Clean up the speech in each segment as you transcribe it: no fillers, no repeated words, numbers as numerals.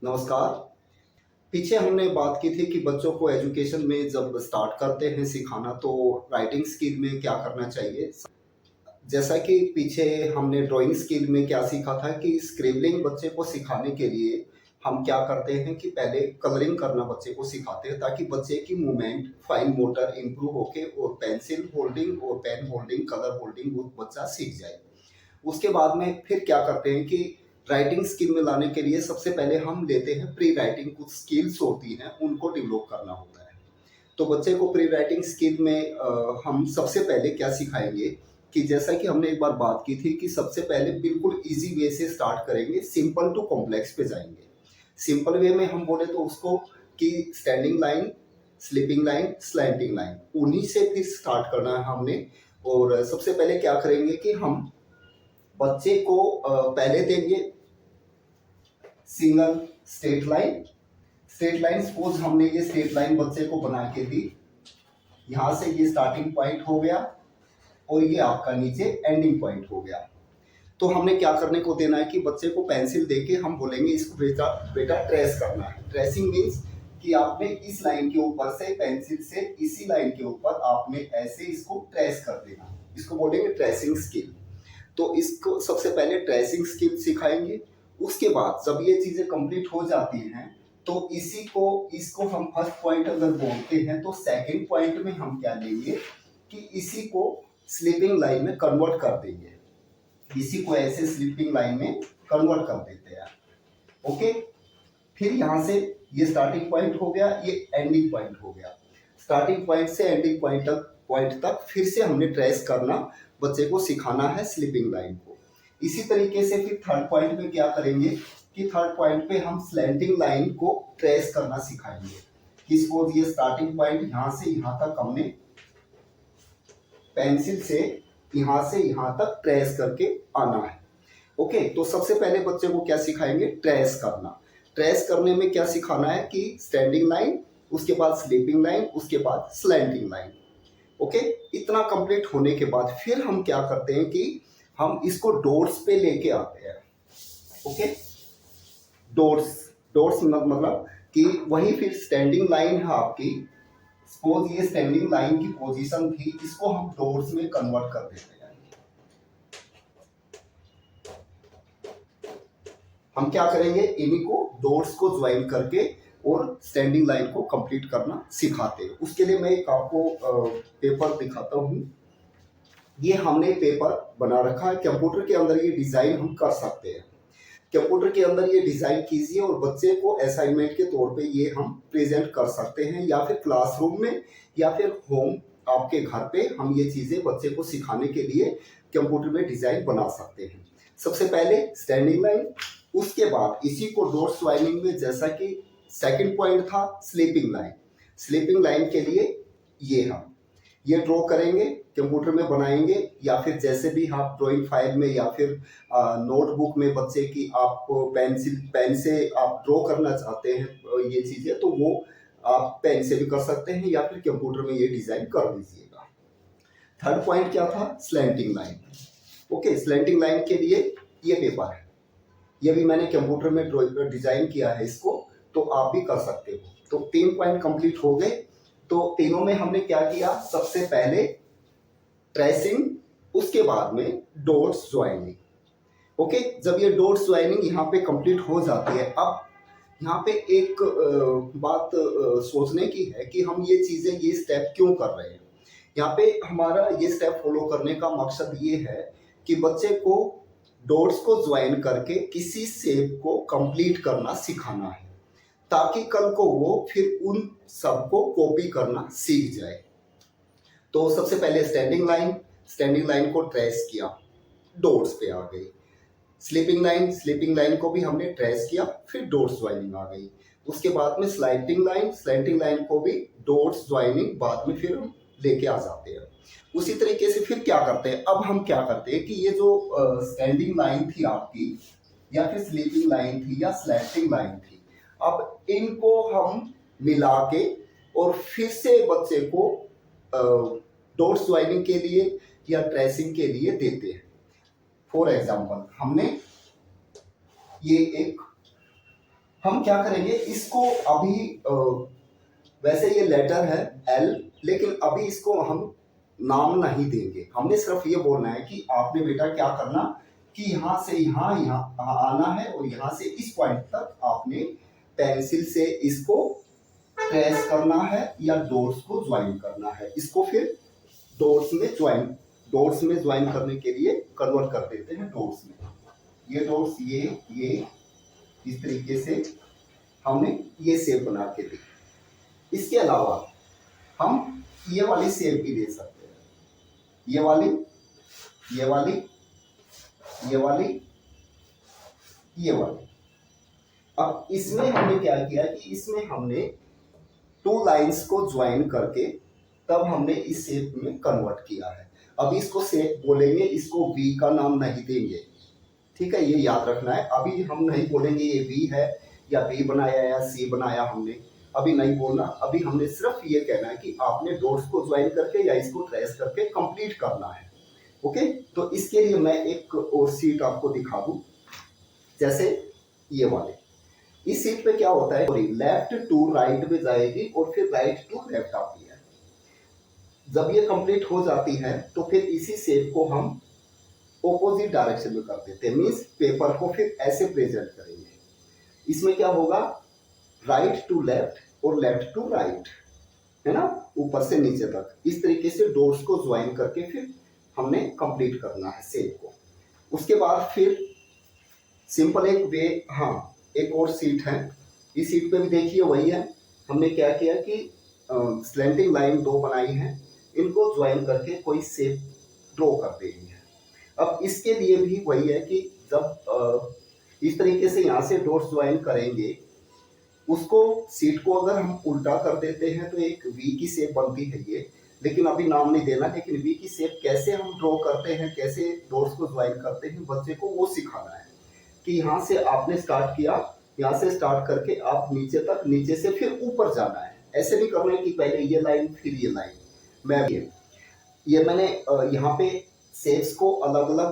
नमस्कार। पीछे हमने बात की थी कि बच्चों को एजुकेशन में जब स्टार्ट करते हैं सिखाना तो राइटिंग स्किल में क्या करना चाहिए। जैसा कि पीछे हमने ड्राइंग स्किल में क्या सीखा था कि स्क्रिबलिंग बच्चे को सिखाने के लिए हम क्या करते हैं कि पहले कलरिंग करना बच्चे को सिखाते हैं ताकि बच्चे की मूवमेंट फाइन मोटर इम्प्रूव होके और पेंसिल होल्डिंग और पेन होल्डिंग कलर होल्डिंग वो बच्चा सीख जाए। उसके बाद में फिर क्या करते हैं कि राइटिंग स्किल में लाने के लिए सबसे पहले हम लेते हैं प्री राइटिंग, कुछ स्किल्स होती हैं उनको डेवलप करना होता है। तो बच्चे को प्री राइटिंग स्किल में हम सबसे पहले क्या सिखाएंगे कि जैसा कि हमने एक बार बात की थी कि सबसे पहले बिल्कुल इजी वे से स्टार्ट करेंगे, सिंपल टू कॉम्प्लेक्स पे जाएंगे। सिंपल वे में हम बोले तो उसको कि standing line, sleeping line, slanting line, उन्हीं से फिर स्टार्ट करना है हमने। और सबसे पहले क्या करेंगे कि हम बच्चे को पहले देंगे single straight line. Straight line suppose हमने ये स्ट्रेट लाइन बच्चे को बना के दी, यहां से ये स्टार्टिंग पॉइंट हो गया और ये आपका नीचे एंडिंग पॉइंट हो गया। तो हमने क्या करने को देना है कि बच्चे को पेंसिल देके हम बोलेंगे इसको बेटा बेटा ट्रेस करना है। ट्रेसिंग मीन्स कि आपने इस लाइन के ऊपर से पेंसिल से इसी लाइन के ऊपर आपने ऐसे इसको ट्रेस कर देना, इसको बोलेंगे ट्रेसिंग स्किल। तो इसको सबसे पहले ट्रेसिंग स्किल सिखाएंगे। उसके बाद जब ये चीजें कंप्लीट हो जाती हैं तो इसको हम फर्स्ट पॉइंट अगर बोलते हैं तो सेकंड पॉइंट में हम क्या लेंगे कि इसी को स्लीपिंग लाइन में कन्वर्ट कर देंगे, इसी को ऐसे स्लीपिंग लाइन में कन्वर्ट कर देते हैं। ओके, फिर यहां से ये स्टार्टिंग पॉइंट हो गया, ये एंडिंग पॉइंट हो गया। स्टार्टिंग पॉइंट से एंडिंग पॉइंट तक फिर से हमने ट्रेस करना, बच्चे को सिखाना है स्लीपिंग लाइन को। इसी तरीके से फिर थर्ड पॉइंट में क्या करेंगे कि थर्ड पॉइंट पे हम स्लैंटिंग लाइन को ट्रेस करना सिखाएंगे। कि सपोज ये स्टार्टिंग पॉइंट यहां से यहां तक हमने पेंसिल से यहां तक ट्रेस करके आना है। ओके, तो सबसे पहले बच्चे को क्या सिखाएंगे, ट्रेस करना। ट्रेस करने में क्या सिखाना है कि स्टैंडिंग लाइन, उसके बाद स्लीपिंग लाइन, उसके बाद स्लैंटिंग लाइन। ओके, इतना कंप्लीट होने के बाद फिर हम क्या करते हैं कि हम इसको डॉट्स पे लेके आते हैं। ओके, डॉट्स डॉट्स मतलब कि वही फिर स्टैंडिंग लाइन है आपकी, सपोज ये स्टैंडिंग लाइन की पोजीशन थी, इसको हम डॉट्स में कन्वर्ट कर देते हैं। हम क्या करेंगे, इन्हीं को डॉट्स को ज्वाइन करके और स्टैंडिंग लाइन को कंप्लीट करना सिखाते हैं। उसके लिए मैं एक आपको पेपर दिखाता हूं। ये हमने पेपर बना रखा है, कंप्यूटर के अंदर ये डिजाइन हम कर सकते हैं। कंप्यूटर के अंदर ये डिजाइन कीजिए और बच्चे को असाइनमेंट के तौर पे ये हम प्रेजेंट कर सकते हैं, या फिर क्लासरूम में या फिर होम आपके घर पे हम ये चीजें बच्चे को सिखाने के लिए कंप्यूटर में डिजाइन बना सकते हैं। सबसे पहले स्टैंडिंग लाइन, उसके बाद इसी को डॉट्स ज्वाइनिंग में जैसा कि सेकंड पॉइंट था स्लीपिंग लाइन। स्लीपिंग लाइन के लिए ये हम ये ड्रॉ करेंगे, कंप्यूटर में बनाएंगे, या फिर जैसे भी आप ड्राइंग फाइल में या फिर नोटबुक में बच्चे की आप पेन से आप ड्रॉ करना चाहते हैं ये चीजें, तो वो आप पेन से भी कर सकते हैं या फिर कंप्यूटर में ये डिजाइन कर दीजिएगा। थर्ड पॉइंट क्या था, slanting line. Okay, slanting line के लिए ये पेपर है, ये भी मैंने कंप्यूटर में डिजाइन किया है इसको, तो आप भी कर सकते हो। तो 3 पॉइंट कंप्लीट हो गए। तो तीनों में हमने क्या किया, सबसे पहले ट्रेसिंग, उसके बाद में डॉट्स ज्वाइनिंग। ओके, जब ये डॉट्स ज्वाइनिंग यहाँ पे कंप्लीट हो जाती है, अब यहाँ पे एक बात सोचने की है कि हम ये चीजें ये स्टेप क्यों कर रहे हैं। यहाँ पे हमारा ये स्टेप फॉलो करने का मकसद ये है कि बच्चे को डॉट्स को ज्वाइन करके किसी शेप को कंप्लीट करना सिखाना है, ताकि कल को वो फिर उन सबको कॉपी करना सीख जाए। तो सबसे पहले स्टैंडिंग लाइन को ट्रेस किया, डॉट्स पे आ गई। स्लीपिंग लाइन को भी हमने ट्रेस किया, फिर डॉट्स ज्वाइनिंग आ गई। उसके बाद में स्लैंटिंग लाइन को भी डॉट्स ज्वाइनिंग बाद में फिर हम लेके आ जाते हैं। उसी तरीके से फिर क्या करते हैं, अब हम क्या करते हैं कि ये जो स्टैंडिंग लाइन थी आपकी, या फिर स्लीपिंग लाइन थी या स्लैंटिंग लाइन थी, अब इनको हम मिला के और फिर से बच्चे को डॉट्स ज्वाइनिंग के लिए या ट्रेसिंग के लिए देते हैं। फॉर एग्जाम्पल, हमने ये एक हम क्या करेंगे इसको अभी वैसे ये लेटर है एल, लेकिन अभी इसको हम नाम नहीं देंगे। हमने सिर्फ ये बोलना है कि आपने बेटा क्या करना कि यहाँ से यहाँ यहाँ आना है और यहाँ से इस पॉइंट तक आपने पेंसिल से इसको ट्रेस करना है या डॉट्स को ज्वाइन करना है। इसको फिर डॉट्स में ज्वाइन करने के लिए कन्वर्ट कर देते हैं डॉट्स में। ये डॉट्स ये इस तरीके से हमने ये शेप बना के दी। इसके अलावा हम ये वाली शेप भी दे सकते हैं, ये वाली, ये वाली, ये वाली, ये वाली। अब इसमें हमने क्या किया कि इसमें हमने 2 लाइंस को ज्वाइन करके तब हमने इस शेप में कन्वर्ट किया है। अब इसको शेप बोलेंगे, इसको वी का नाम नहीं देंगे, ठीक है, ये याद रखना है। अभी हम नहीं बोलेंगे ये वी है या बी बनाया या सी बनाया, हमने अभी नहीं बोलना। अभी हमने सिर्फ ये कहना है कि आपने डॉट्स को ज्वाइन करके या इसको ट्रेस करके कंप्लीट करना है। ओके, तो इसके लिए मैं एक और सीट आपको दिखा दूं, जैसे ये वाले। इस सीट पे क्या होता है, लेफ्ट टू राइट में जाएगी और फिर राइट टू लेफ्ट आती है। जब ये कंप्लीट हो जाती है तो फिर इसी शेप को हम ऑपोजिट डायरेक्शन में कर देते हैं, मीन्स पेपर को फिर ऐसे प्रेजेंट करेंगे। इसमें क्या होगा, राइट टू लेफ्ट और लेफ्ट टू राइट, है ना, ऊपर से नीचे तक। इस तरीके से डॉट्स को ज्वाइन करके फिर हमने कंप्लीट करना है शेप को। उसके बाद फिर सिंपल एक वे, हाँ एक और सीट है, इस सीट पे भी देखिए वही है। हमने क्या किया कि स्लैंटिंग लाइन 2 बनाई है, इनको ज्वाइन करके कोई शेप ड्रॉ कर देनी है। अब इसके लिए भी वही है कि जब इस तरीके से यहाँ से डॉट्स ज्वाइन करेंगे, उसको सीट को अगर हम उल्टा कर देते हैं तो एक वी की शेप बनती है ये, लेकिन अभी नाम नहीं देना। लेकिन वी की शेप कैसे हम ड्रॉ करते हैं, कैसे डॉट्स को ज्वाइन करते हैं, बच्चे को वो सिखाना है कि यहाँ से आपने स्टार्ट किया, यहाँ से स्टार्ट करके आप नीचे तक, नीचे से फिर ऊपर जाना है। ऐसे नहीं करना है कि पहले ये लाइन फिर ये लाइन। मैं ये मैंने यहाँ पे शेप्स को अलग अलग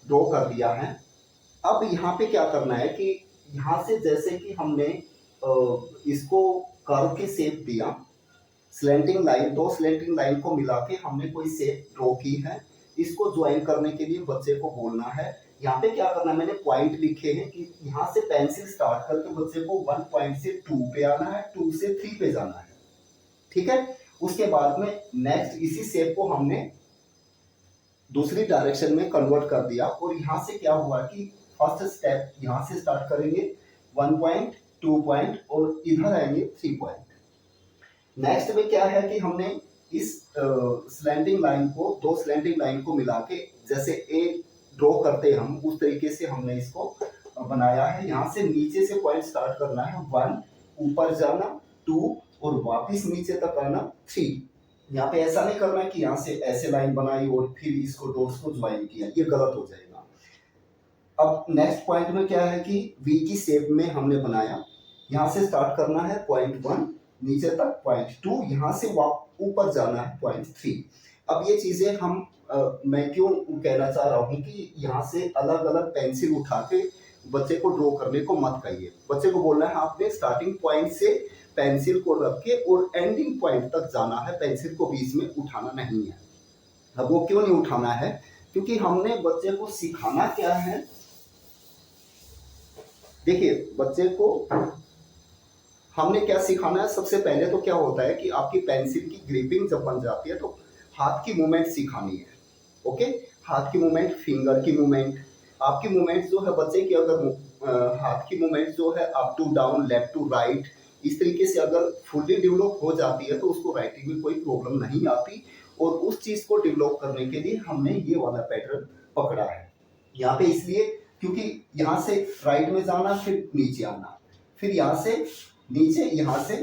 ड्रॉ कर दिया है। अब यहाँ पे क्या करना है कि यहाँ से जैसे कि हमने इसको कर्व की शेप दिया, स्लैंटिंग लाइन, 2 स्लैंटिंग लाइन को मिला के हमने कोई शेप ड्रॉ की है। इसको ज्वाइन करने के लिए बच्चे को बोलना है, यहाँ पे क्या करना है, मैंने पॉइंट लिखे हैं कि यहाँ से पेंसिल स्टार्ट करके बच्चे को 1 पॉइंट से 2 पे आना है, 2 से 3 पे जाना है, ठीक है। उसके बाद में नेक्स्ट इसी शेप को हमने दूसरी डायरेक्शन में कन्वर्ट कर दिया और यहाँ से क्या हुआ कि फर्स्ट स्टेप यहाँ से स्टार्ट करेंगे 1 पॉइंट, 2 पॉइंट और इधर आएंगे 3 पॉइंट। नेक्स्ट में क्या है कि हमने इस स्लैंटिंग लाइन को, 2 स्लैंटिंग लाइन को मिला के जैसे ए ड्रॉ करते हैं हम, उस तरीके से हमने इसको बनाया है। यहाँ से नीचे से पॉइंट स्टार्ट करना है 1, ऊपर जाना 2 और वापस नीचे तक आना 3। यहाँ पे ऐसा नहीं करना है कि यहाँ से ऐसे लाइन बनाई और फिर इसको डॉट्स को ज्वाइन किया, ये गलत हो जाएगा। अब नेक्स्ट पॉइंट में क्या है कि वी की शेप में हमने बनाया, यहाँ से स्टार्ट करना है पॉइंट 1 नीचे तक, पॉइंट 2 यहाँ से ऊपर जाना है पॉइंट 3। अब ये चीजें हम मैं क्यों कहना चाह रहा हूँ कि यहाँ से अलग अलग पेंसिल उठा के बच्चे को ड्रॉ करने को मत कहिए। बच्चे को बोलना है आपने स्टार्टिंग पॉइंट से पेंसिल को रख के और एंडिंग पॉइंट तक जाना है, पेंसिल को बीच में उठाना नहीं है। अब वो क्यों नहीं उठाना है, क्योंकि हमने बच्चे को सिखाना क्या है। देखिए बच्चे को हमने क्या सिखाना है, सबसे पहले तो क्या होता है कि आपकी पेंसिल की ग्रिपिंग जब बन जाती है तो हाथ की मूवमेंट सिखानी है। ओके, हाथ की मूवमेंट, फिंगर की मूवमेंट, आपकी मूवमेंट जो है बच्चे की, अगर हाथ की मूवमेंट जो है up to down, left to right, इस तरीके से अगर फुल्ली डेवलप हो जाती है तो उसको राइटिंग में कोई प्रॉब्लम नहीं आती। और उस चीज को डेवलप करने के लिए हमने ये वाला पैटर्न पकड़ा है यहाँ पे, इसलिए क्योंकि यहाँ से राइट में जाना, फिर नीचे आना, फिर यहाँ से नीचे, यहाँ से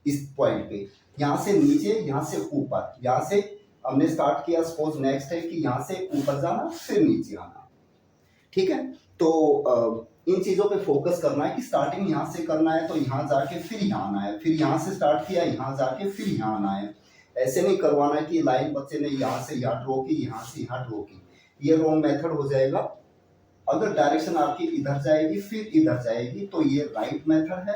इस पॉइंट पे, यहाँ से नीचे, यहाँ से ऊपर, यहाँ से हमने स्टार्ट किया, सपोज नेक्स्ट है कि यहाँ से ऊपर जाना फिर नीचे आना, ठीक है। तो इन चीजों पे फोकस करना है कि स्टार्टिंग यहाँ से करना है तो यहाँ जाके फिर यहाँ आना है, फिर यहाँ से स्टार्ट किया, यहाँ जाके फिर यहाँ आना है। ऐसे नहीं करवाना है कि लाइन बच्चे ने यहाँ से यहाँ ड्रॉ की, यहाँ से यहाँ ड्रॉ की, ये रॉन्ग मेथड हो जाएगा। अगर डायरेक्शन आपकी इधर जाएगी फिर इधर जाएगी तो ये राइट मेथड है।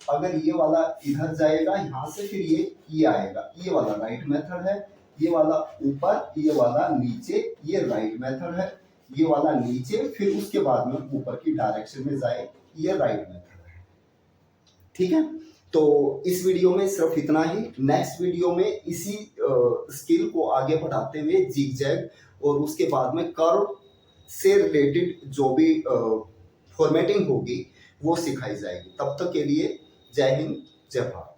अगर ये वाला इधर जाएगा यहाँ से फिर ये आएगा, ये वाला राइट मेथड है। ये वाला ऊपर, ये वाला नीचे, ये राइट मेथड है। ये वाला नीचे फिर उसके बाद में ऊपर की डायरेक्शन में जाए, ये राइट मेथड है। ठीक है, तो इस वीडियो में सिर्फ इतना ही। नेक्स्ट वीडियो में इसी स्किल को आगे बढ़ाते हुए जिगजैग और उसके बाद में कर्व से रिलेटेड जो भी फॉर्मेटिंग होगी वो सिखाई जाएगी। तब तक के लिए जय हिंद, जय भारत।